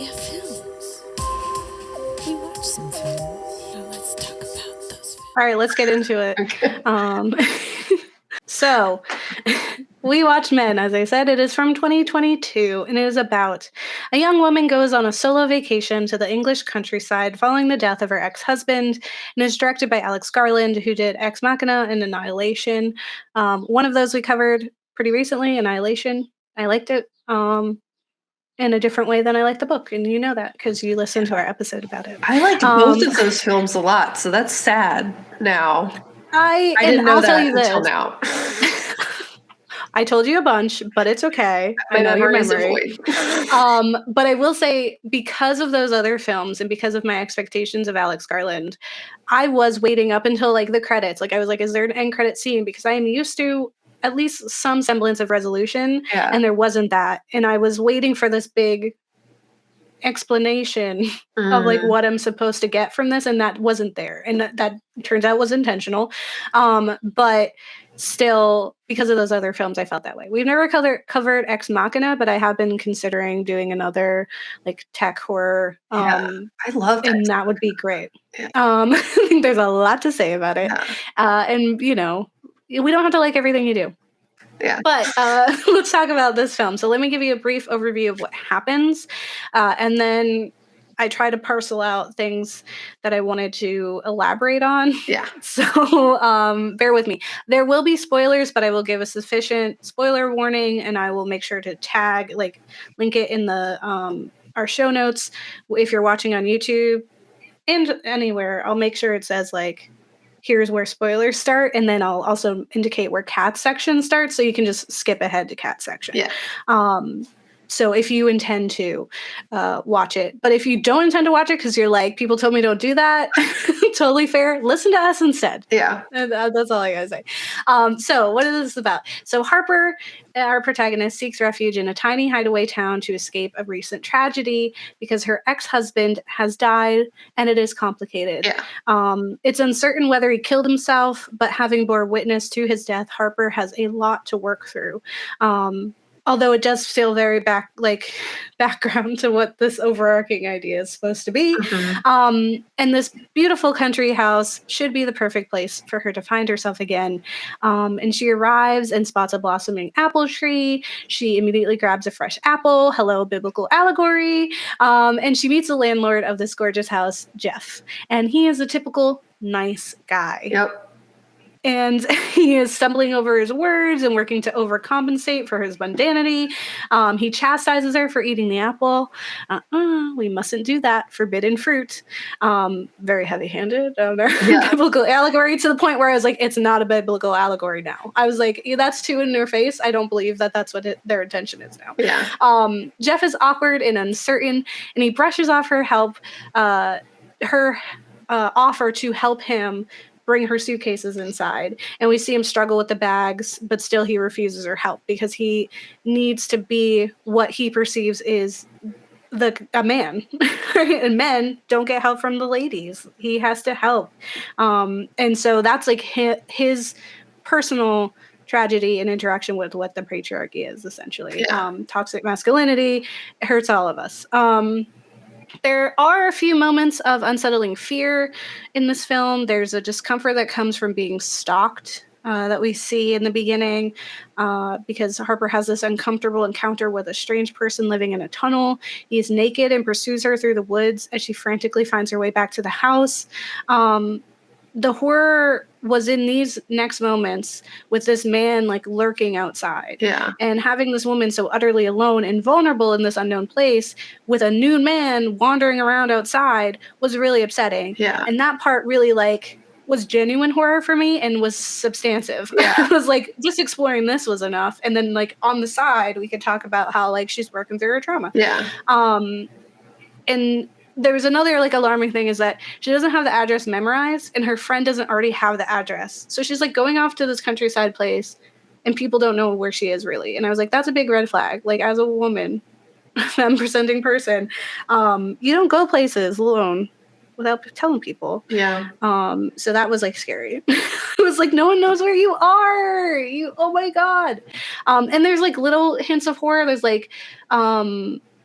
Yeah, films. We watch some films. Now let's talk about those films. All right, let's get into it. Okay. So, We Watch Men, as I said, it is from 2022, and it is about a young woman goes on a solo vacation to the English countryside following the death of her ex-husband, and is directed by Alex Garland, who did Ex Machina and Annihilation. One of those we covered pretty recently, Annihilation. I liked it in a different way than I liked the book, and you know that because you listened to our episode about it. I liked both of those films a lot, so that's sad now. I didn't know that until now. I told you a bunch, but it's okay. My I know your memory is a memory. void. But I will say, because of those other films and because of my expectations of Alex Garland, I was waiting up until like the credits. Like I was like, is there an end credit scene? Because I am used to at least some semblance of resolution, and there wasn't that. And I was waiting for this big explanation of like what I'm supposed to get from this, and that wasn't there. And that turns out was intentional. But still, because of those other films, I felt that way. We've never covered Ex Machina, but I have been considering doing another like tech horror. I love that. And that would be great. I think there's a lot to say about it. And, you know, we don't have to like everything you do. Yeah. But let's talk about this film. So let me give you a brief overview of what happens. And then I try to parcel out things that I wanted to elaborate on. Yeah. So bear with me. There will be spoilers, but I will give a sufficient spoiler warning, and I will make sure to link it in the our show notes. If you're watching on YouTube and anywhere, I'll make sure it says like, here's where spoilers start, and then I'll also indicate where cat section starts, so you can just skip ahead to cat section. Yeah. So if you intend to watch it, but if you don't intend to watch it because you're like, people told me don't do that, totally fair. Listen to us instead. Yeah. And that's all I gotta say. So what is this about? So Harper, our protagonist, seeks refuge in a tiny hideaway town to escape a recent tragedy because her ex-husband has died, and it is complicated. Yeah. It's uncertain whether he killed himself, but having bore witness to his death, Harper has a lot to work through. Although it does feel very background to what this overarching idea is supposed to be. And this beautiful country house should be the perfect place for her to find herself again. And she arrives and spots a blossoming apple tree. She immediately grabs a fresh apple. Hello, biblical allegory. And she meets the landlord of this gorgeous house, Jeff. And he is a typical nice guy. Yep. And he is stumbling over his words and working to overcompensate for his mundanity. He chastises her for eating the apple. We mustn't do that. Forbidden fruit. Very heavy-handed. Biblical allegory, to the point where I was like, it's not a biblical allegory now. I was like, that's too in their face. I don't believe that that's what their intention is now. Yeah. Jeff is awkward and uncertain, and he brushes off her offer to help him bring her suitcases inside. And we see him struggle with the bags, but still he refuses her help because he needs to be what he perceives is a man. And men don't get help from the ladies. He has to help. And so that's like his personal tragedy and interaction with what the patriarchy is, essentially. Toxic masculinity. It hurts all of us. There are a few moments of unsettling fear in this film. There's a discomfort that comes from being stalked that we see in the beginning because Harper has this uncomfortable encounter with a strange person living in a tunnel. He's naked and pursues her through the woods as she frantically finds her way back to the house. The horror was in these next moments with this man like lurking outside. Yeah. And having this woman so utterly alone and vulnerable in this unknown place with a nude man wandering around outside was really upsetting. Yeah. And that part really was genuine horror for me and was substantive. Yeah. It was like just exploring this was enough. And then like on the side, we could talk about how like she's working through her trauma. Yeah. And there was another like alarming thing is that she doesn't have the address memorized and her friend doesn't already have the address. So she's like going off to this countryside place and people don't know where she is really. And I was like, that's a big red flag. Like as a woman, femme-presenting person, you don't go places alone without telling people. Yeah. So that was like scary. It was like, no one knows where you are. Oh my God. And there's like little hints of horror. There's like,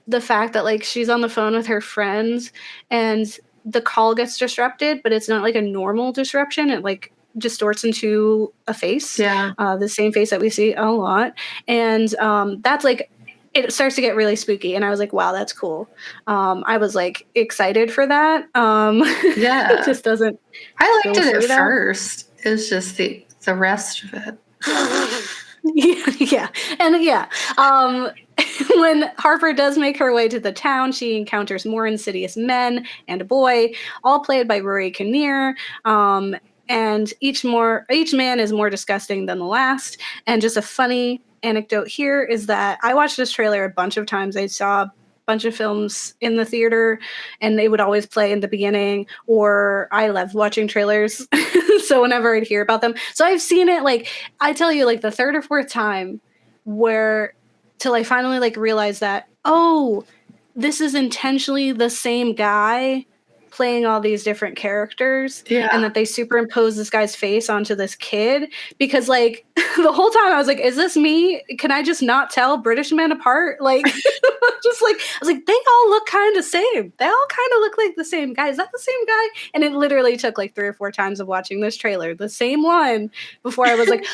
the fact that like she's on the phone with her friends and the call gets disrupted, but it's not like a normal disruption. It like distorts into a face, the same face that we see a lot. And that's like, it starts to get really spooky. And I was like, wow, that's cool. I was like excited for that. It just doesn't. I liked it at first. It was just the rest of it. Yeah. And yeah. When Harper does make her way to the town, she encounters more insidious men and a boy, all played by Rory Kinnear. And each man is more disgusting than the last. And just a funny anecdote here is that I watched this trailer a bunch of times. I saw a bunch of films in the theater and they would always play in the beginning, or I love watching trailers. So whenever I'd hear about them. So I've seen it, like, I tell you, like the third or fourth time till I finally like realized that, oh, this is intentionally the same guy playing all these different characters, and that they superimpose this guy's face onto this kid, because like the whole time I was like, is this me? Can I just not tell British men apart? Like, just like, I was like, they all look kind of same. They all kind of look like the same guy. Is that the same guy? And it literally took like 3 or 4 times of watching this trailer, the same one, before I was like,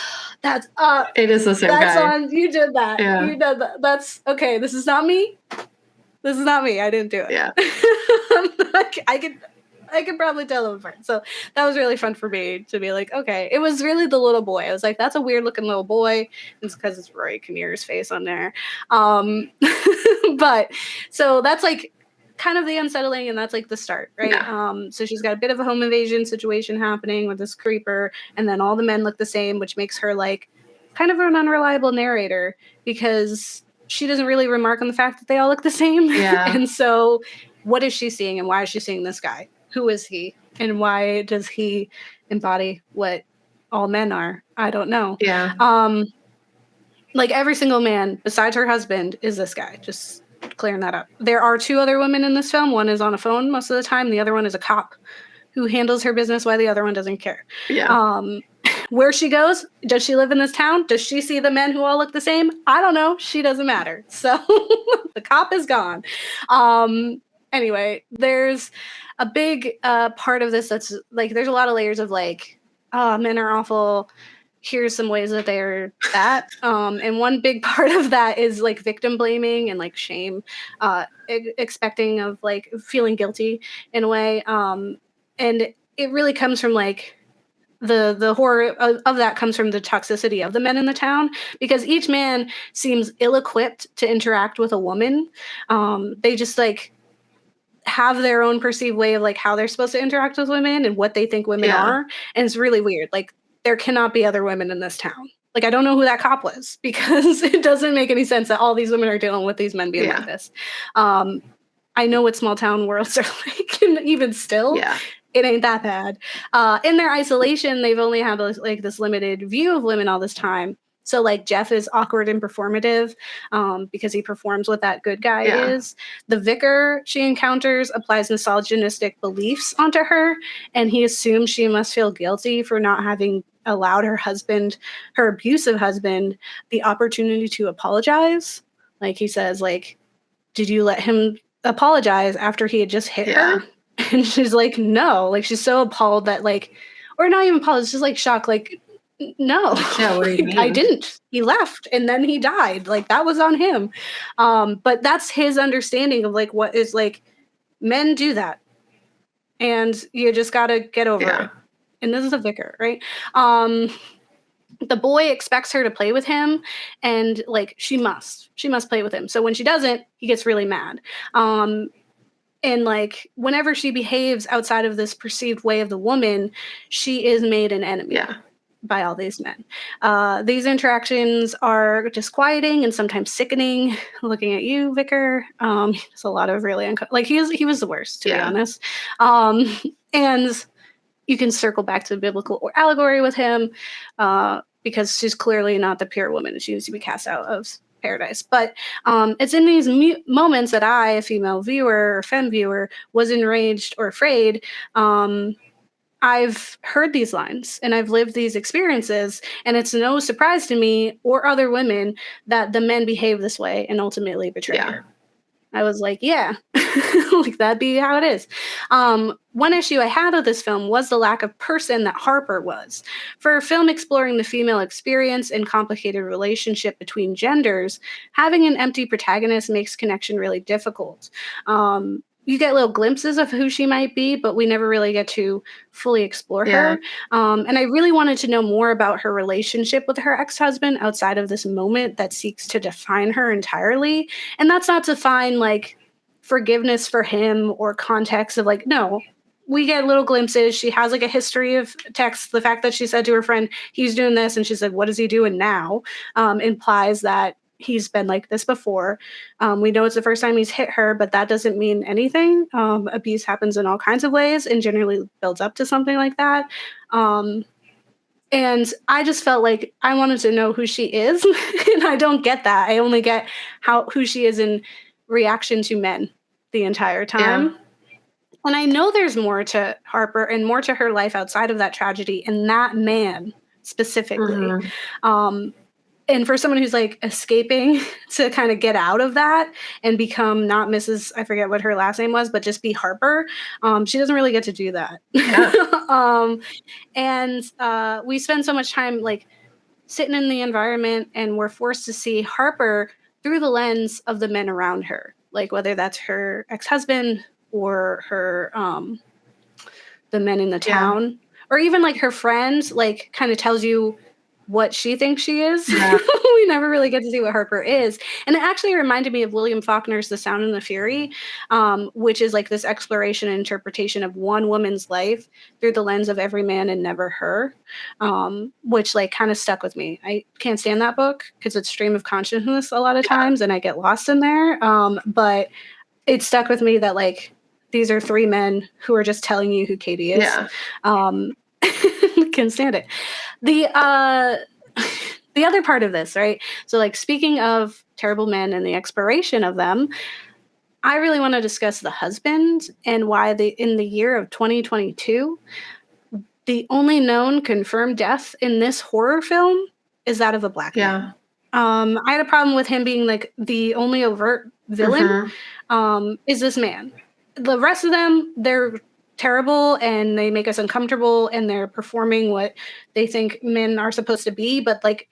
that's it is the same guy. That's on, you did that. Yeah. You did that. That's okay. This is not me. This is not me. I didn't do it. Yeah. I could probably tell them apart. So that was really fun for me to be like, okay. It was really the little boy. I was like, that's a weird looking little boy. It's because it's Rory Kinnear's face on there. But so that's like kind of the unsettling, and that's like the start, right? Yeah. So she's got a bit of a home invasion situation happening with this creeper, and then all the men look the same, which makes her like kind of an unreliable narrator, because she doesn't really remark on the fact that they all look the same. Yeah. And so what is she seeing, and why is she seeing this guy? Who is he? And why does he embody what all men are? I don't know. Yeah. Like every single man besides her husband is this guy. Just clearing that up. There are 2 other women in this film. One is on a phone most of the time. The other one is a cop who handles her business while the other one doesn't care. Yeah. Where she goes, does she live in this town? Does she see the men who all look the same? I don't know. She doesn't matter. So the cop is gone. Anyway, there's a big part of this that's like, there's a lot of layers of like, oh, men are awful. Here's some ways that they're that. And one big part of that is like victim blaming and like shame, expecting of like feeling guilty in a way. And it really comes from like, the horror of that comes from the toxicity of the men in the town, because each man seems ill-equipped to interact with a woman. They just like have their own perceived way of like how they're supposed to interact with women and what they think women are. And it's really weird. Like there cannot be other women in this town. Like, I don't know who that cop was, because it doesn't make any sense that all these women are dealing with these men being like this. I know what small town worlds are like, and even still, it ain't that bad. In their isolation, they've only had like this limited view of women all this time. So like Jeff is awkward and performative because he performs what that good guy is. The vicar she encounters applies misogynistic beliefs onto her, and he assumes she must feel guilty for not having allowed her abusive husband, the opportunity to apologize. Like he says, like, did you let him apologize after he had just hit her? And she's like, no. Like, she's so appalled that like, or not even appalled, it's just like shocked, like, no. Yeah, what do you mean? I didn't. He left and then he died. Like, that was on him. But that's his understanding of like what is like, men do that. And you just gotta get over it. And this is a vicar, right? The boy expects her to play with him, and like she must play with him. So when she doesn't, he gets really mad. And like whenever she behaves outside of this perceived way of the woman, she is made an enemy by all these men. These interactions are disquieting and sometimes sickening. Looking at you, Vicar, there's a lot of really like he was the worst, to be honest. And you can circle back to the biblical allegory with him, because she's clearly not the pure woman. She needs to be cast out of paradise. But it's in these moments that I, a female viewer or femme viewer, was enraged or afraid. I've heard these lines and I've lived these experiences, and it's no surprise to me or other women that the men behave this way and ultimately betray her. I was like, yeah, like that'd be how it is. One issue I had with this film was the lack of person that Harper was. For a film exploring the female experience and complicated relationship between genders, having an empty protagonist makes connection really difficult. You get little glimpses of who she might be, but we never really get to fully explore her. And I really wanted to know more about her relationship with her ex-husband outside of this moment that seeks to define her entirely. And that's not to find like forgiveness for him or context of like, no, we get little glimpses. She has like a history of texts. The fact that she said to her friend, he's doing this, and she said, what is he doing now? Implies that he's been like this before. We know it's the first time he's hit her, but that doesn't mean anything. Abuse happens in all kinds of ways and generally builds up to something like that. And I just felt like I wanted to know who she is, and I don't get that. I only get who she is in reaction to men the entire time. Yeah. And I know there's more to Harper and more to her life outside of that tragedy and that man specifically. And for someone who's like escaping to kind of get out of that and become not Mrs. I forget what her last name was, but just be Harper, she doesn't really get to do that. Yeah. And we spend so much time like sitting in the environment, and we're forced to see Harper through the lens of the men around her, like whether that's her ex-husband or her the men in the town, or even like her friends, like kind of tells you what she thinks she is. Yeah. We never really get to see what Harper is. And it actually reminded me of William Faulkner's The Sound and the Fury, which is like this exploration and interpretation of one woman's life through the lens of every man and never her, which like kind of stuck with me. I can't stand that book because it's stream of consciousness a lot of times, and I get lost in there. But it stuck with me that like these are three men who are just telling you who Katie is. Yeah. Can't stand it. The other part of this, right? So like speaking of terrible men and the exploration of them, I really want to discuss the husband and why in the year of 2022, the only known confirmed death in this horror film is that of a black man. I had a problem with him being like the only overt villain. Is this man. The rest of them, they're terrible and they make us uncomfortable and they're performing what they think men are supposed to be, but like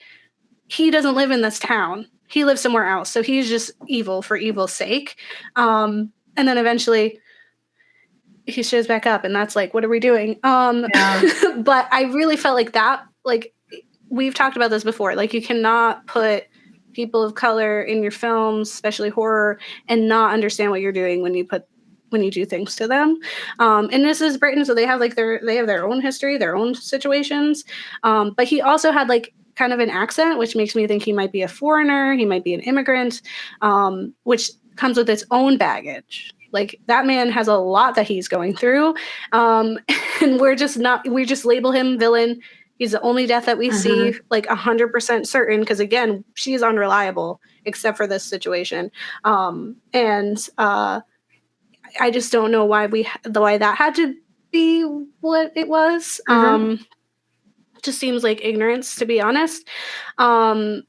he doesn't live in this town. He lives somewhere else. So he's just evil for evil's sake. And then eventually he shows back up and that's like, what are we doing? But I really felt like that, like we've talked about this before, like you cannot put people of color in your films, especially horror, and not understand what you're doing when you do things to them. And this is Britain, so they have like their own history, their own situations. But he also had like kind of an accent, which makes me think he might be a foreigner, he might be an immigrant, which comes with its own baggage. Like that man has a lot that he's going through. And we just label him villain. He's the only death that we see, like 100% certain, because again, she's unreliable except for this situation. I just don't know why that had to be what it was. Just seems like ignorance, to be honest. And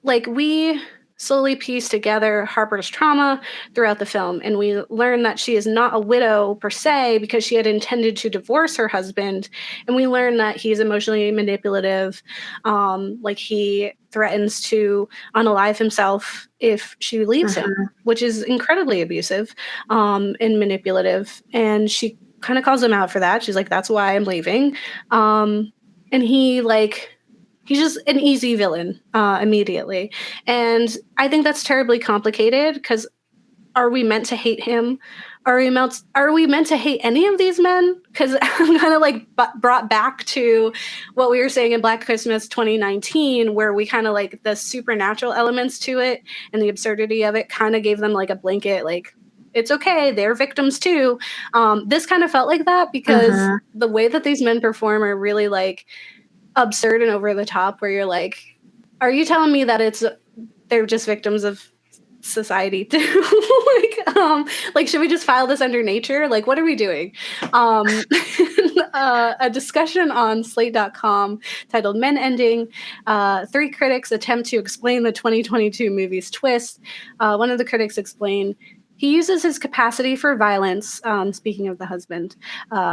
like we slowly piece together Harper's trauma throughout the film, and we learn that she is not a widow per se because she had intended to divorce her husband, and we learn that he's emotionally manipulative, like he threatens to unalive himself if she leaves him, which is incredibly abusive and manipulative, and she kind of calls him out for that. She's like, that's why I'm leaving. And he's just an easy villain immediately. And I think that's terribly complicated because are we meant to hate him? Are we meant to hate any of these men? Because I'm kind of like brought back to what we were saying in Black Christmas 2019, where we kind of like the supernatural elements to it and the absurdity of it kind of gave them like a blanket, like, it's okay, they're victims too. This kind of felt like that because the way that these men perform are really like absurd and over the top, where you're like, are you telling me that they're just victims of society too. Like, should we just file this under nature? Like, what are we doing? A discussion on slate.com titled Men Ending. 3 critics attempt to explain the 2022 movie's twist. One of the critics explained, he uses his capacity for violence, speaking of the husband,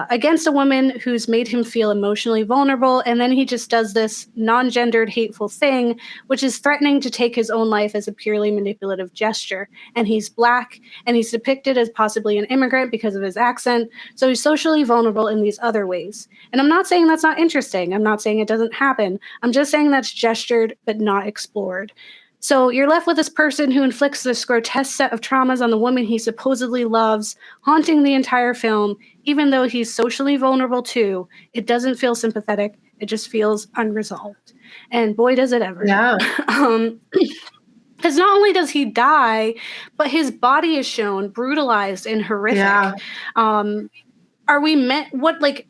against a woman who's made him feel emotionally vulnerable, and then he just does this non-gendered hateful thing, which is threatening to take his own life as a purely manipulative gesture. And he's Black, and he's depicted as possibly an immigrant because of his accent, so he's socially vulnerable in these other ways. And I'm not saying that's not interesting. I'm not saying it doesn't happen. I'm just saying that's gestured but not explored. So you're left with this person who inflicts this grotesque set of traumas on the woman he supposedly loves, haunting the entire film, even though he's socially vulnerable too. It doesn't feel sympathetic. It just feels unresolved. And boy, does it ever. Yeah. Because not only does he die, but his body is shown brutalized and horrific. Yeah. Are we meant, what, like,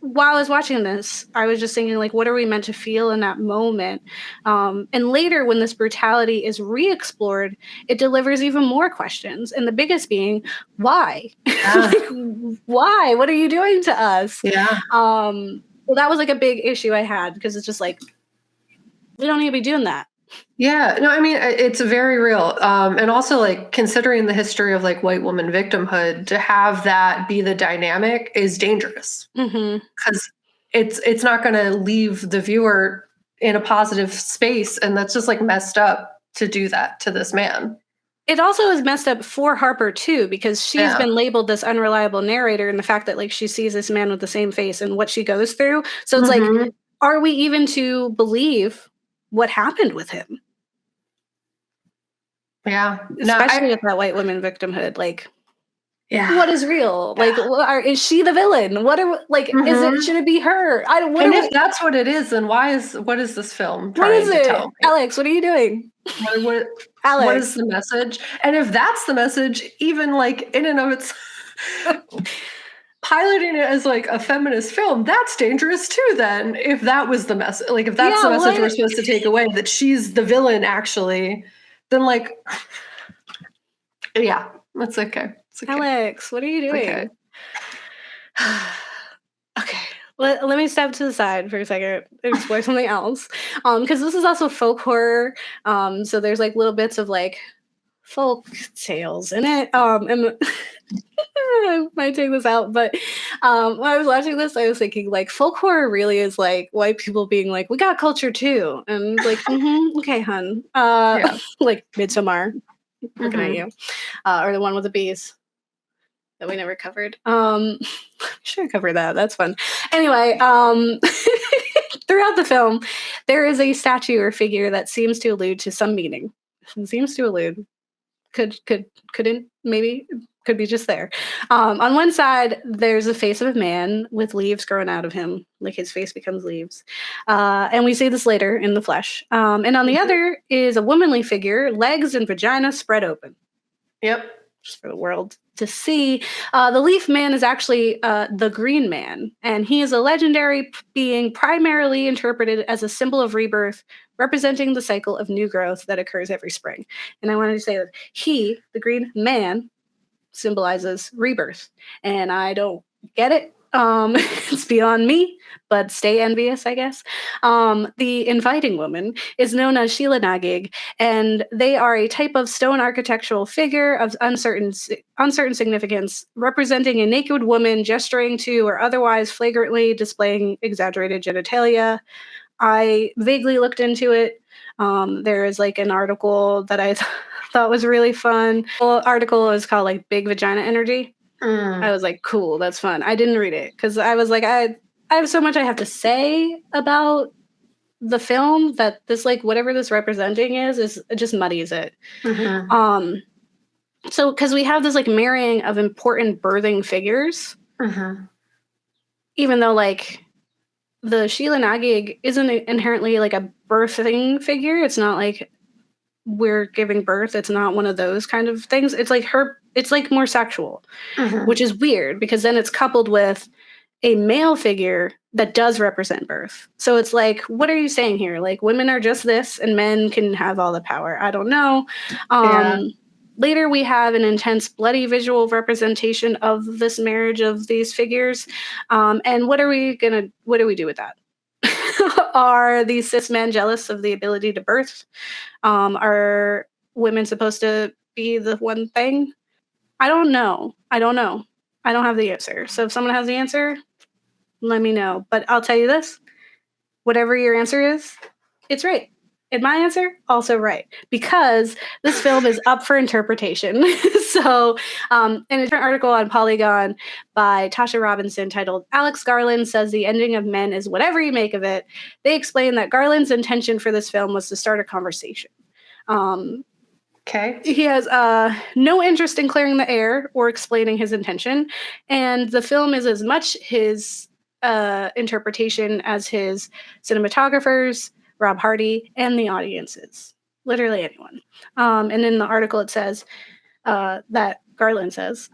while I was watching this, I was just thinking, like, what are we meant to feel in that moment? And later, when this brutality is re-explored, it delivers even more questions. And the biggest being, why? Yeah. Like, why? What are you doing to us? Yeah. Well, that was like a big issue I had, because it's just like, we don't need to be doing that. Yeah, no, I mean, it's very real. And also, like, considering the history of, like, white woman victimhood, to have that be the dynamic is dangerous. Because it's not going to leave the viewer in a positive space. And that's just, like, messed up to do that to this man. It also is messed up for Harper, too, because she's been labeled this unreliable narrator, and the fact that, like, she sees this man with the same face and what she goes through. So it's like, are we even to believe what happened with him? Yeah. Especially with that white woman victimhood. Like, yeah, what is real? Like, is she the villain? What are, like, is it, should it be her? If that's what it is, then what is this film trying to tell me? Alex, what are you doing? Alex, what is the message? And if that's the message, even, like, in and of itself, piloting it as, like, a feminist film, that's dangerous too. Then, if that was the message, like, if that's the message we're supposed to take away, that she's the villain, actually, then, like, yeah, that's okay. It's okay. Alex, what are you doing? Okay. Okay. Let me step to the side for a second and explore something else. Because this is also folk horror. So there's, like, little bits of, like, folk tales in it. And I might take this out, but when I was watching this, I was thinking, like, folk horror really is like white people being like, we got culture too. And like, okay, hun. Like Midsommar, looking at you. Or the one with the bees that we never covered. Should have covered that. That's fun. Anyway, throughout the film, there is a statue or figure that seems to allude to some meaning. Seems to allude. Couldn't, maybe, could be just there. On one side, there's the face of a man with leaves growing out of him, like his face becomes leaves. And we see this later in the flesh. And on the other is a womanly figure, legs and vagina spread open. Yep. Just for the world to see. The leaf man is actually the green man, and he is a legendary being primarily interpreted as a symbol of rebirth, representing the cycle of new growth that occurs every spring. And I wanted to say that he, the green man, symbolizes rebirth. And I don't get it. It's beyond me, but stay envious, I guess. The inviting woman is known as Sheila Nagig, and they are a type of stone architectural figure of uncertain significance, representing a naked woman gesturing to or otherwise flagrantly displaying exaggerated genitalia. I vaguely looked into it. There is, like, an article that I thought was really fun. The article is called, like, Big Vagina Energy. I was like, cool, that's fun. I didn't read it because I was like, I have so much I have to say about the film that this, like, whatever this representing is it just muddies it. So because we have this, like, marrying of important birthing figures, even though, like, the Sheila Nagig isn't inherently, like, a birthing figure. It's not like we're giving birth. It's not one of those kind of things. It's like it's like more sexual, which is weird because then it's coupled with a male figure that does represent birth. So it's like, what are you saying here? Like, women are just this and men can have all the power. I don't know. Later, we have an intense, bloody visual representation of this marriage of these figures. And what do we do with that? Are these cis men jealous of the ability to birth? Are women supposed to be the one thing? I don't know. I don't have the answer. So if someone has the answer, let me know. But I'll tell you this, whatever your answer is, it's right. And my answer, also right. Because this film is up for interpretation. So in a different article on Polygon by Tasha Robinson titled, Alex Garland says the ending of Men is whatever you make of it, they explain that Garland's intention for this film was to start a conversation. Okay. He has no interest in clearing the air or explaining his intention. And the film is as much his interpretation as his cinematographers, Rob Hardy, and the audiences. Literally anyone. And in the article it says that Garland says,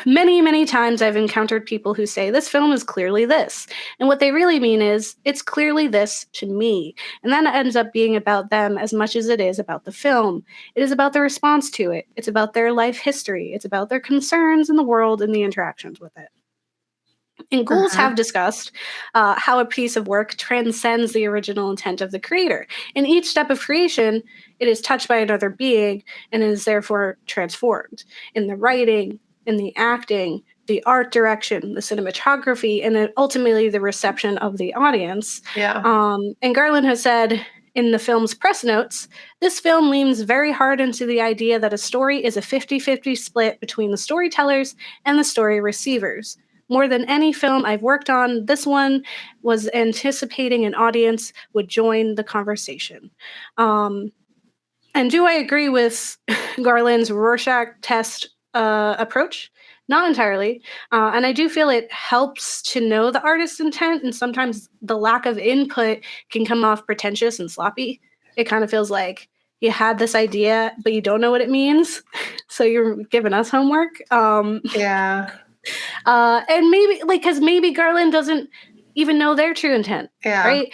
many, many times I've encountered people who say this film is clearly this. And what they really mean is it's clearly this to me. And then it ends up being about them as much as it is about the film. It is about the response to it. It's about their life history. It's about their concerns in the world and the interactions with it. And Ghouls have discussed how a piece of work transcends the original intent of the creator. In each step of creation, it is touched by another being and is therefore transformed. In the writing, in the acting, the art direction, the cinematography, and then ultimately the reception of the audience. Yeah. And Garland has said in the film's press notes, this film leans very hard into the idea that a story is a 50-50 split between the storytellers and the story receivers. More than any film I've worked on, this one was anticipating an audience would join the conversation. And do I agree with Garland's Rorschach test approach? Not entirely. And I do feel it helps to know the artist's intent, and sometimes the lack of input can come off pretentious and sloppy. It kind of feels like you had this idea, but you don't know what it means. So you're giving us homework. Yeah. And maybe, like, because maybe Garland doesn't even know their true intent, right?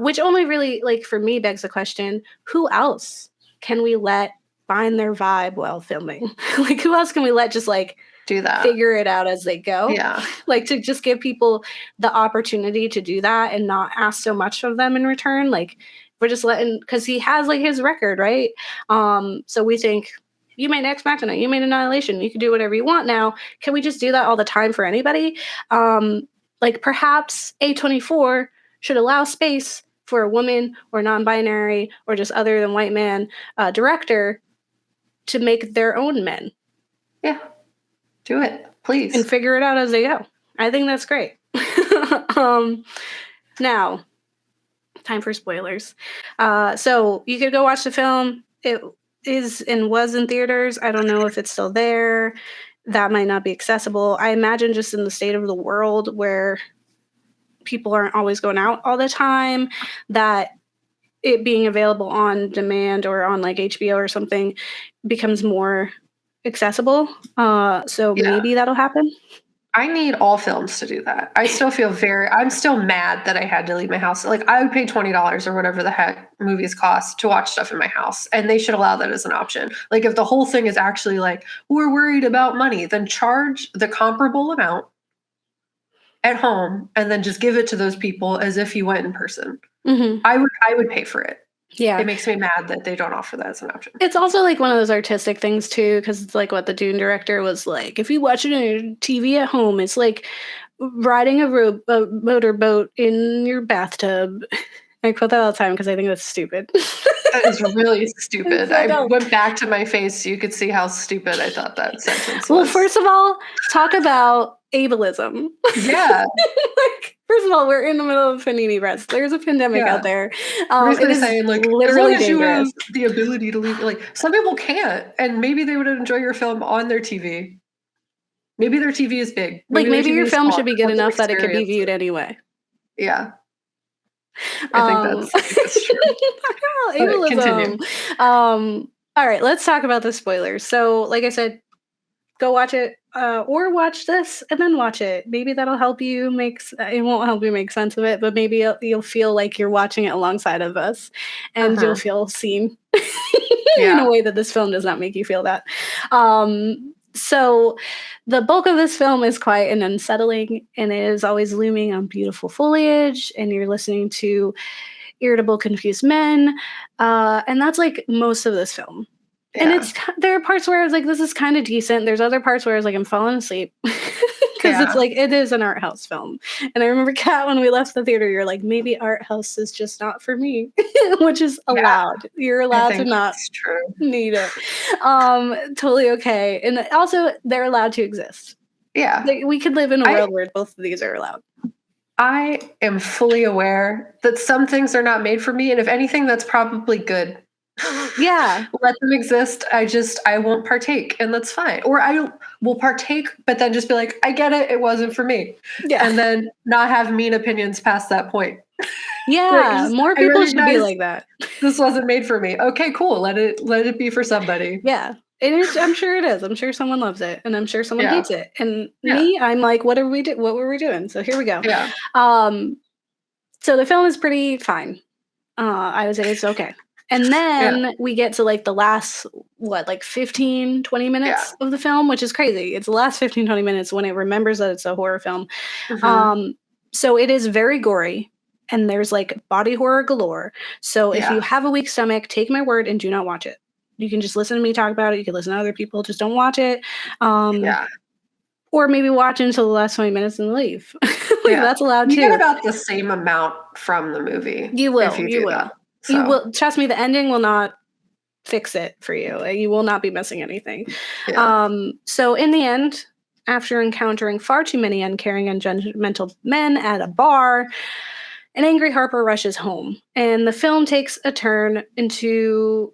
Which only really, like, for me, begs the question, who else can we let find their vibe while filming? Like, who else can we let just, like, do that, figure it out as they go? Yeah. Like, to just give people the opportunity to do that and not ask so much of them in return. Like, we're just letting, because he has, like, his record, right? So we think, you made Ex Machina, you made Annihilation, you can do whatever you want now. Can we just do that all the time for anybody? Like, perhaps A24 should allow space for a woman or non-binary or just other than white man director to make their own men. Yeah. Do it, please. And figure it out as they go. I think that's great. Now, time for spoilers. So you could go watch the film. It is and was in theaters. I don't know if it's still there. That might not be accessible. I imagine just in the state of the world where people aren't always going out all the time, that it being available on demand or on like HBO or something becomes more accessible. So maybe that'll happen. I need all films to do that. I still feel I'm still mad that I had to leave my house. Like, I would pay $20 or whatever the heck movies cost to watch stuff in my house. And they should allow that as an option. Like, if the whole thing is actually like, we're worried about money, then charge the comparable amount at home and then just give it to those people as if you went in person. Mm-hmm. I would pay for it. Yeah. It makes me mad that they don't offer that as an option. It's also like one of those artistic things too, because it's like what the Dune director was like, if you watch it on your TV at home, it's like riding a motorboat in your bathtub. I quote that all the time because I think that's stupid. That is really stupid. I went back to my face so you could see how stupid I thought that sentence was. Well, first of all, talk about ableism. Yeah. Like, first of all, we're in the middle of Panini Press. There's a pandemic out there. It is saying, like, literally as long as dangerous. you have the ability to leave, like, some people can't, and maybe they would enjoy your film on their TV. Maybe their TV is big. Maybe your film should be good enough that it could be viewed anyway. Yeah. I think that's true. Ableism. Continue. All right, let's talk about the spoilers. So, like I said, go watch it or watch this and then watch it. Maybe that'll help you it won't help you make sense of it, but maybe you'll feel like you're watching it alongside of us, and you'll feel seen in a way that this film does not make you feel that. So the bulk of this film is quiet and unsettling, and it is always looming on beautiful foliage, and you're listening to irritable, confused men, and that's like most of this film. Yeah. And there are parts where I was like, this is kind of decent. There's other parts where I was like, I'm falling asleep. Because it's like, it is an art house film. And I remember, Kat, when we left the theater, you're like, maybe art house is just not for me, which is allowed. You're allowed to not need it. Totally okay. And also, they're allowed to exist. Yeah. We could live in a world where both of these are allowed. I am fully aware that some things are not made for me. And if anything, that's probably good. Yeah, let them exist. I won't partake, and that's fine. Or I will partake, but then just be like, I get it, it wasn't for me. Yeah. And then not have mean opinions past that point. Yeah, more people should be like that. This wasn't made for me. Okay, cool. Let it be for somebody. Yeah. I'm sure it is. I'm sure someone loves it, and I'm sure someone hates it. And me, I'm like, what were we doing? So here we go. Yeah. So the film is pretty fine. I would say it's okay. And then we get to like the last, 15, 20 minutes of the film, which is crazy. It's the last 15, 20 minutes when it remembers that it's a horror film. So it is very gory, and there's like body horror galore. So if you have a weak stomach, take my word and do not watch it. You can just listen to me talk about it. You can listen to other people. Just don't watch it. Or maybe watch until the last 20 minutes and leave. That's allowed too. You get about the same amount from the movie. You will. You will. So. You will, trust me, the ending will not fix it for you. You will not be missing anything. Yeah. So in the end, after encountering far too many uncaring and judgmental men at a bar, an angry Harper rushes home. And the film takes a turn into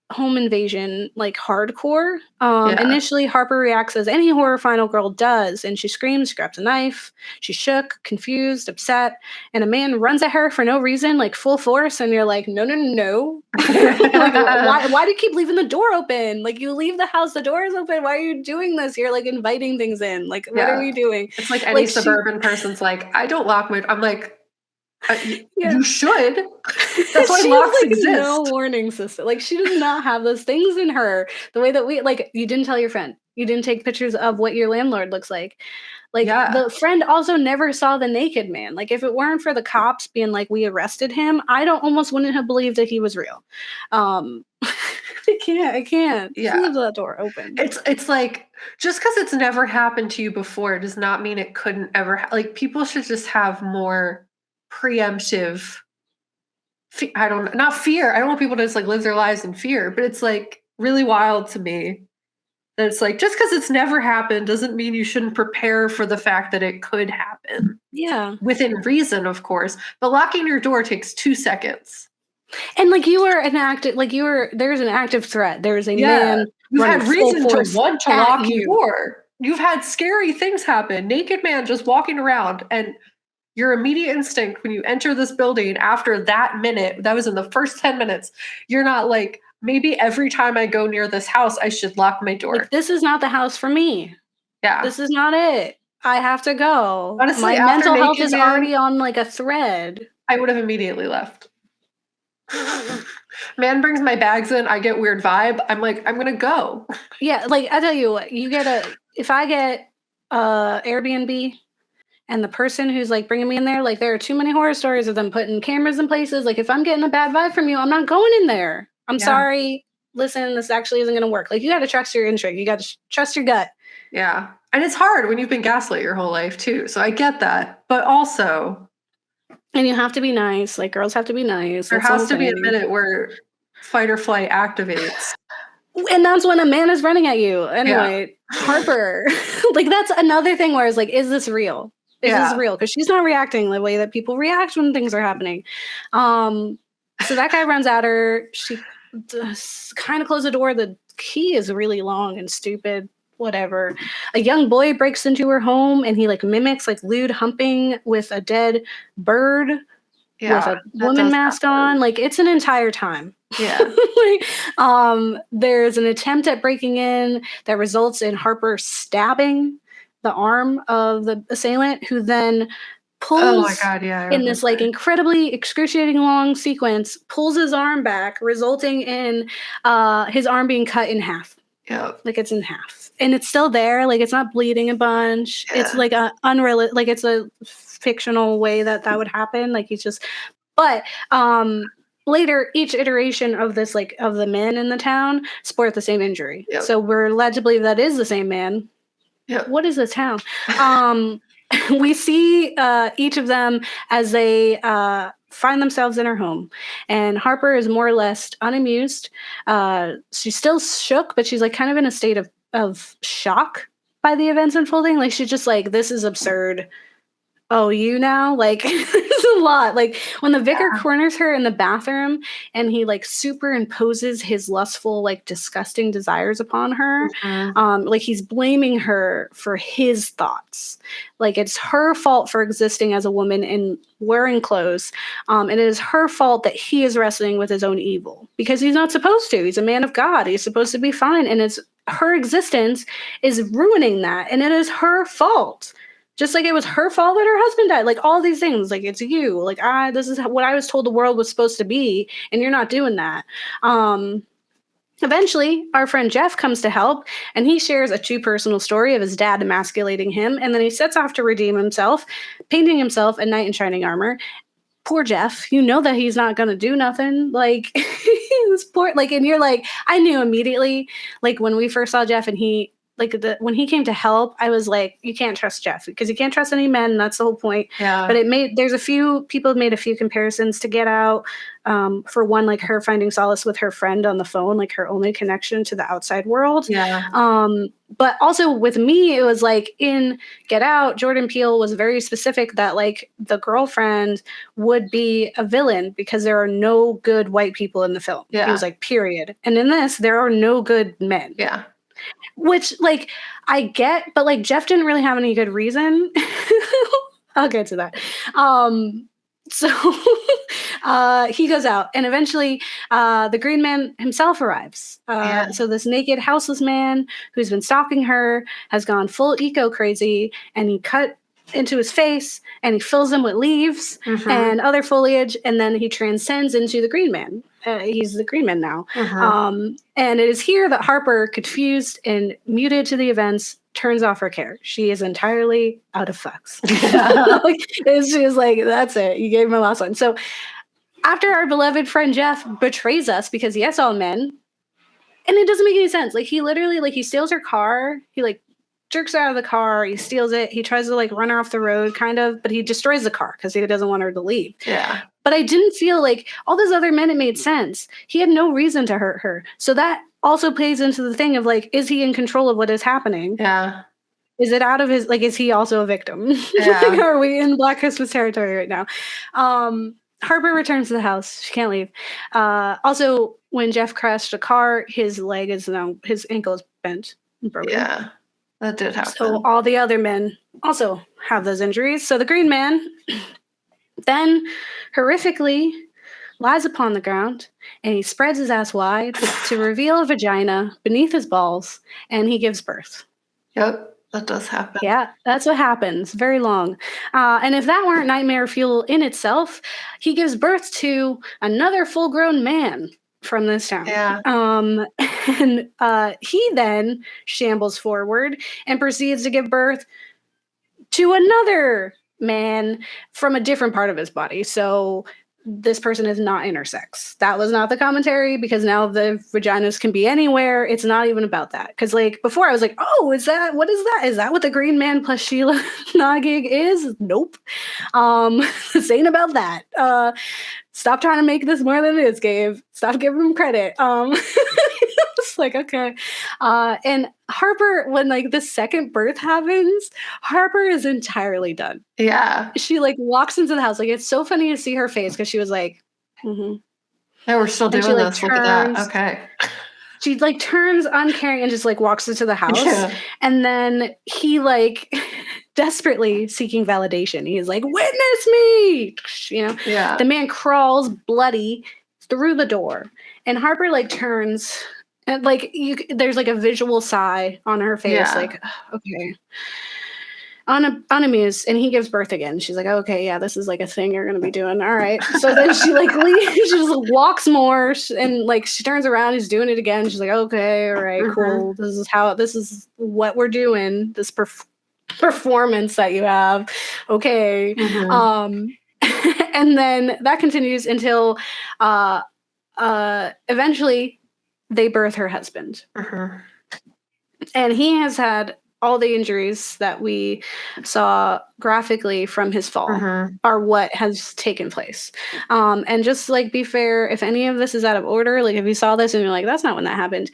home invasion, like hardcore. Initially, Harper reacts as any horror final girl does, and she screams, grabs a knife. She's shook, confused, upset, and a man runs at her for no reason, like full force, and you're like, no. Like, why do you keep leaving the door open? Like, you leave the house, the door is open. Why are you doing this? You're like inviting things in. Like, what are we doing? It's like any suburban person's like, I don't lock my. I'm like, you should. That's why locks exist. No warning system. Like, she does not have those things in her. The way that you didn't tell your friend. You didn't take pictures of what your landlord looks like. Like, the friend also never saw the naked man. Like, if it weren't for the cops being like, we arrested him, almost wouldn't have believed that he was real. I can't. Yeah. Leave that door open. It's like, just because it's never happened to you before does not mean it couldn't ever. Like, people should just have more preemptive, not fear. I don't want people to just like live their lives in fear, but it's like really wild to me that it's like, just because it's never happened doesn't mean you shouldn't prepare for the fact that it could happen. Yeah. Within reason, of course, but locking your door takes 2 seconds. And like there's an active threat. There's a man. You've had reason to want to lock your door. You've had scary things happen. Naked man just walking around, and your immediate instinct when you enter this building after that minute, that was in the first 10 minutes, you're not like, maybe every time I go near this house, I should lock my door. Like, this is not the house for me. Yeah. This is not it. I have to go. Honestly, my mental health is already on like a thread. I would have immediately left. Man brings my bags in, I get weird vibe. I'm like, I'm going to go. Yeah, like, I tell you what, if I get Airbnb, and the person who's like bringing me in there, like, there are too many horror stories of them putting cameras in places. Like, if I'm getting a bad vibe from you, I'm not going in there. I'm sorry. Listen, this actually isn't going to work. Like, you got to trust your instinct. You got to trust your gut. Yeah. And it's hard when you've been gaslit your whole life too. So I get that. But also. And you have to be nice. Like, girls have to be nice. There has to be a minute where fight or flight activates. And that's when a man is running at you. Anyway, Harper. Like, that's another thing where it's like, is this real? Is this real? Because she's not reacting the way that people react when things are happening. So that guy runs at her. She kind of closed the door. The key is really long and stupid. Whatever. A young boy breaks into her home, and he like mimics like lewd humping with a dead bird. with a woman mask on. Like, it's an entire time. Yeah. There's an attempt at breaking in that results in Harper stabbing the arm of the assailant, who then pulls in this like incredibly excruciating long sequence, pulls his arm back, resulting in his arm being cut in half. Yeah. Like, it's in half. And it's still there. Like, it's not bleeding a bunch. Yeah. It's like like it's a fictional way that would happen. Like, he's just, but later, each iteration of this, like, of the men in the town sport the same injury. Yep. So we're led to believe that is the same man. Yep. What is this town? We see each of them as they find themselves in her home. And Harper is more or less unamused. She's still shook, but she's like kind of in a state of shock by the events unfolding. Like, she's just like, this is absurd. Oh, you now? Like, there's a lot. Like, when the vicar corners her in the bathroom and he, like, superimposes his lustful, like, disgusting desires upon her, like, he's blaming her for his thoughts. Like, it's her fault for existing as a woman and wearing clothes. And it is her fault that he is wrestling with his own evil. Because he's not supposed to. He's a man of God. He's supposed to be fine. And it's her existence is ruining that. And it is her fault. Just like it was her fault that her husband died. Like, all these things. Like, it's you. Like, this is what I was told the world was supposed to be, and you're not doing that. Eventually, our friend Jeff comes to help, and he shares a too personal story of his dad emasculating him, and then he sets off to redeem himself, painting himself a knight in shining armor. Poor Jeff, you know that he's not going to do nothing. Like, this poor, like, and you're like, I knew immediately, like, when we first saw Jeff and he, like, when he came to help, I was like, you can't trust Jeff because you can't trust any men. That's the whole point. Yeah. But there's a few people made a few comparisons to Get Out. For one, like her finding solace with her friend on the phone, like her only connection to the outside world. Yeah. But also with me, it was like in Get Out, Jordan Peele was very specific that like the girlfriend would be a villain because there are no good white people in the film. Yeah. He was like, period. And in this, there are no good men. Yeah. Which, like, I get, but, like, Jeff didn't really have any good reason. I'll get to that. So he goes out, and eventually the Green Man himself arrives. So this naked, houseless man who's been stalking her has gone full eco-crazy, and he cut into his face, and he fills him with leaves and other foliage, and then he transcends into the Green Man. He's the Green Man now. And it is here that Harper, confused and muted to the events, turns off her care. She is entirely out of fucks. It's just like, that's it. You gave my last one. So after our beloved friend Jeff betrays us because he has all men, and it doesn't make any sense. Like, he literally, like, he steals her car. He, like, jerks out of the car. He steals it. He tries to, like, run her off the road, kind of, but he destroys the car because he doesn't want her to leave. Yeah. But I didn't feel like all those other men, it made sense. He had no reason to hurt her. So that also plays into the thing of, like, is he in control of what is happening? Yeah. Is it out of his, like, is he also a victim? Yeah. Are we in Black Christmas territory right now? Harper returns to the house. She can't leave. Also, when Jeff crashed a car, his ankle is bent and broken. Yeah. That did happen. So all the other men also have those injuries. So the Green Man then horrifically lies upon the ground, and he spreads his ass wide to reveal a vagina beneath his balls, and he gives birth. Yep, that does happen. Yeah, that's what happens. Very long. And if that weren't nightmare fuel in itself, he gives birth to another full-grown man from this town. Yeah. And he then shambles forward and proceeds to give birth to another man from a different part of his body. So this person is not intersex. That was not the commentary, because now the vaginas can be anywhere. It's not even about that. Because, like, before I was like, oh, what is that? Is that what the Green Man plus Sheila Nagig is? Nope. This ain't about that. Stop trying to make this more than it is, Gabe. Stop giving him credit. It's like, okay. And Harper, when, like, the second birth happens, Harper is entirely done. Yeah. She, like, walks into the house. Like, it's so funny to see her face, because she was like, Yeah, we're still doing she, like, this. Look at that. Okay. She, like, turns uncaring and just, like, walks into the house. Yeah. And then he, like, desperately seeking validation. He's like, witness me, you know. Yeah. The man crawls bloody through the door, and Harper like turns, and like there's like a visual sigh on her face, Yeah. like, okay, unamused, and he gives birth again. She's like, okay, yeah, this is like a thing you're gonna be doing. All right. So then she like leaves, she just walks more, and like she turns around, he's doing it again. She's like, okay, all right, cool. This is what we're doing. This performance that you have. Okay. And then that continues until eventually they birth her husband. And he has had all the injuries that we saw graphically from his fall are what has taken place. And just like be fair, if any of this is out of order, like if you saw this and you're like, that's not when that happened,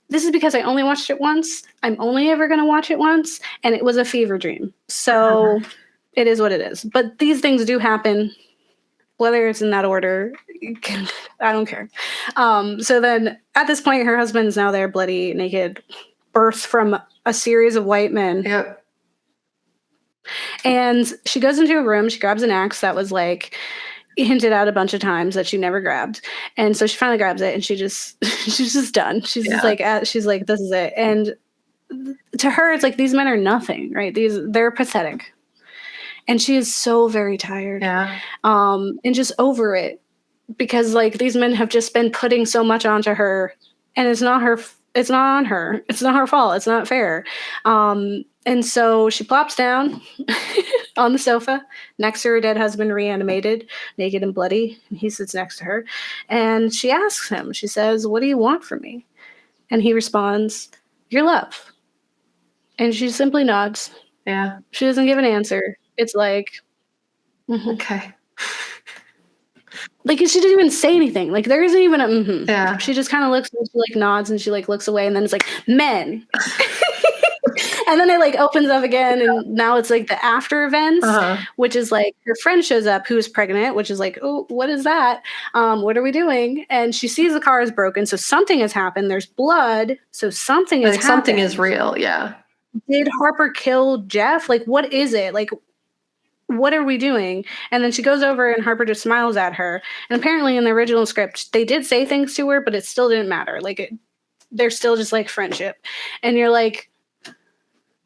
this is because I only watched it once. I'm only ever going to watch it once. And it was a fever dream. So it is what it is. But these things do happen, whether it's in that order. I don't care. So then at this point, her husband is now there, bloody, naked, birthed from a series of white men. Yep. And she goes into a room. She grabs an axe that was like hinted at a bunch of times that she never grabbed. And so she finally grabs it, and she's just done. She's just like, she's like, this is it. And to her, it's like, these men are nothing, right? They're pathetic. And she is so very tired. Yeah. And just over it, because like these men have just been putting so much onto her, and it's not her. It's not on her. It's not her fault. It's not fair. And so she plops down on the sofa next to her dead husband, reanimated, naked and bloody. And he sits next to her. And she asks him, she says, what do you want from me? And he responds, your love. And she simply nods. Yeah. She doesn't give an answer. It's like, okay. Like, she didn't even say anything. Like, there isn't even a Yeah. She just kind of looks, and she like nods, and she like looks away, and then it's like, men. And then it like opens up again, and now it's like the after events, which is like her friend shows up who's pregnant, which is like, oh, what is that? What are we doing? And she sees the car is broken, so something has happened. There's blood, so something is happened. Something is real, yeah. Did Harper kill Jeff? Like, what is it? Like, what are we doing? And then she goes over, and Harper just smiles at her. And apparently in the original script, they did say things to her, but it still didn't matter. Like, they're still just like friendship. And you're like,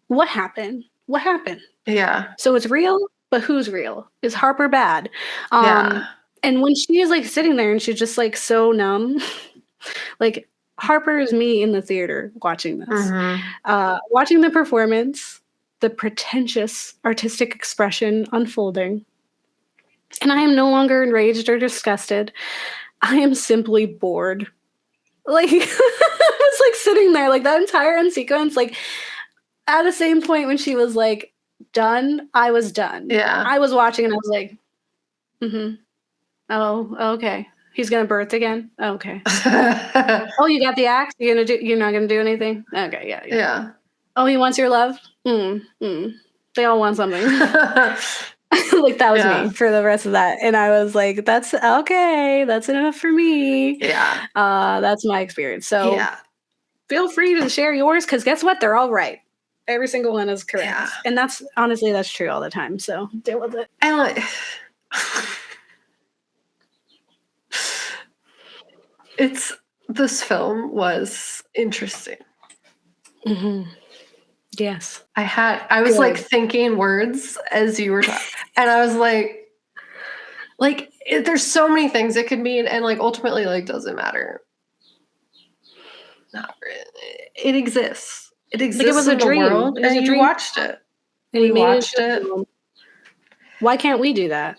what happened? What happened? Yeah. So it's real, but who's real? Is Harper bad? Yeah. And when she is like sitting there and she's just like so numb, like Harper is me in the theater watching this, watching the performance, the pretentious artistic expression unfolding. And I am no longer enraged or disgusted. I am simply bored. Like, I was like sitting there, like that entire end sequence, like at the same point when she was like done, I was done. Yeah. I was watching and I was like, oh, okay. He's gonna birth again? Okay. Oh, you got the axe? You're not gonna do anything? Okay, yeah. Yeah. Oh, he wants your love? They all want something. Like that was me for the rest of that. And I was like, that's okay. That's enough for me. Yeah. That's my experience. So feel free to share yours, because guess what? They're all right. Every single one is correct. Yeah. And that's honestly, that's true all the time. So deal with it. And like, this film was interesting. Yes. I was like thinking words as you were talking, and I was like there's so many things it could mean, and like ultimately like doesn't matter. Not really. It exists. It exists. Like it was a dream. World, it was and a dream. You watched it. And we watched it. Why can't we do that?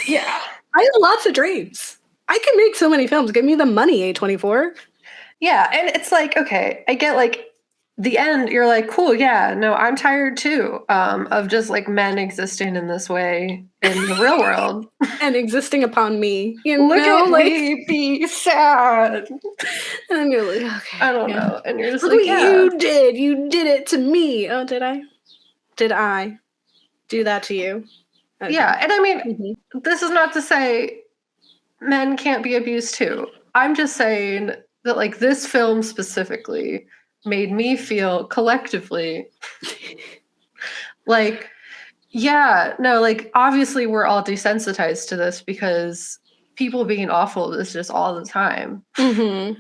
Yeah. I have lots of dreams. I can make so many films. Give me the money, A24. Yeah, and it's like, okay, I get like the end, you're like, cool, yeah, no, I'm tired too of just like men existing in this way in the real world. And existing upon me. Look at like, me be sad. And you're like, okay. I don't know. And you're just look like, what you did. You did it to me. Oh, did I? Did I do that to you? Okay. Yeah, and I mean, this is not to say men can't be abused too. I'm just saying that like this film specifically made me feel collectively like Yeah, no, like obviously we're all desensitized to this because people being awful is just all the time Mm-hmm.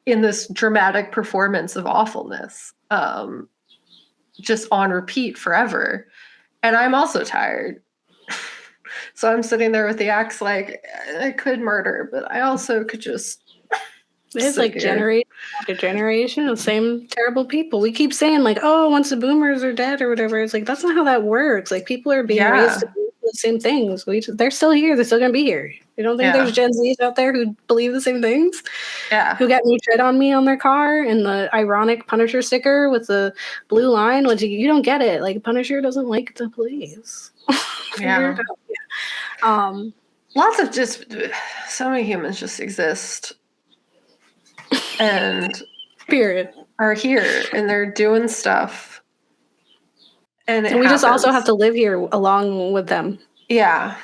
in this dramatic performance of awfulness, just on repeat forever. And I'm also tired. So I'm sitting there with the axe like, I could murder, but I also could just It's sit like here. generation after generation of same terrible people. We keep saying like, oh, once the boomers are dead or whatever. It's like, that's not how that works. Like, people are being raised to believe the same things. They're still here. They're still going to be here. You don't think there's Gen Zs out there who believe the same things? Yeah. Who got me tread on me on their car and the ironic Punisher sticker with the blue line? Which you don't get it. Like, Punisher doesn't like the police. Figure it out. Yeah. Lots of just, so many humans just exist. And period. Are here and they're doing stuff. And we just also have to live here along with them. Yeah.